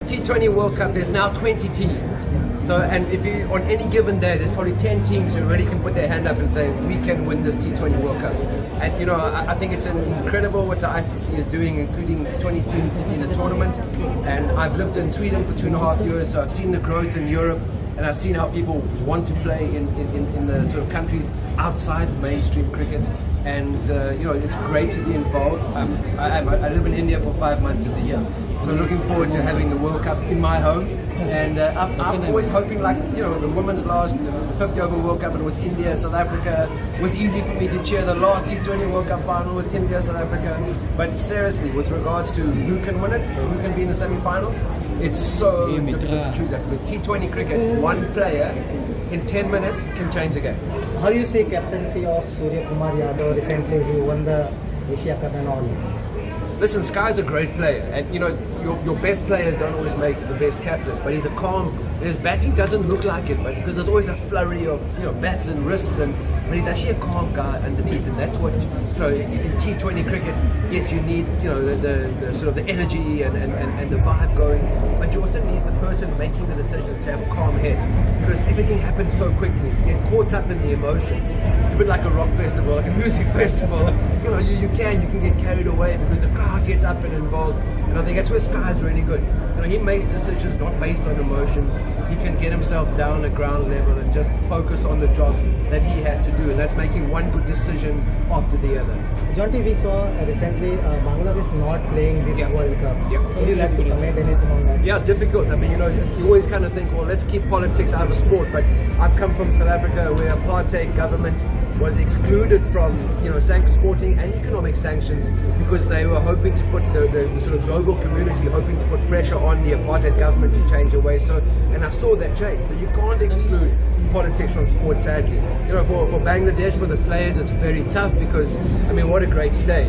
T20 World Cup, there's now 20 teams. So, and if you, on any given day, there's probably 10 teams who already can put their hand up and say, we can win this T20 World Cup. And, you know, I think it's incredible what the ICC is doing, including 20 teams in the tournament. And I've lived in Sweden for 2.5 years, so I've seen the growth in Europe, and I've seen how people want to play in the sort of countries outside mainstream cricket. And, you know, it's great to be involved. I live in India for 5 months of the year. So looking forward to having the World Cup in my home. And I'm always hoping, like, you know, the women's last 50 over World Cup, it was India, South Africa. It was easy for me to cheer. The last T20 World Cup final was India, South Africa. But seriously, with regards to who can win it, who can be in the semi-finals, it's so difficult to choose that. With T20 cricket, one player in 10 minutes can change the game. How you see captaincy of Surya Kumar Yadav? Recently he won the Asia Cup and all. Listen, Sky's a great player, and you know your best players don't always make the best captains. But he's a calm. His batting doesn't look like it, but because there's always a flurry of bats and wrists, but he's actually a calm guy underneath, and that's what in T20 cricket. Yes, you need the sort of the energy and the vibe going, but you also need the person making the decisions to have a calm head, because everything happens so quickly. You get caught up in the emotions. It's a bit like a rock festival, like a music festival. You can get carried away because the crowd gets up and involved. And I think that's where Sky's really good. He makes decisions not based on emotions. He can get himself down at ground level and just focus on the job that he has to do, and that's making one good decision after the other. Jonty, we saw recently Bangladesh not playing this World Cup. Yeah. Would you like to comment anything on that? Yeah, difficult. I mean, you always kind of think, well, let's keep politics out of sport. But I've come from South Africa, where apartheid government was excluded from sporting and economic sanctions, because they were hoping to put the sort of global community hoping to put pressure on the apartheid government to change the way. So, and I saw that change. So you can't exclude politics from sport, sadly. For Bangladesh, for the players, it's very tough, because I mean, what a great stage.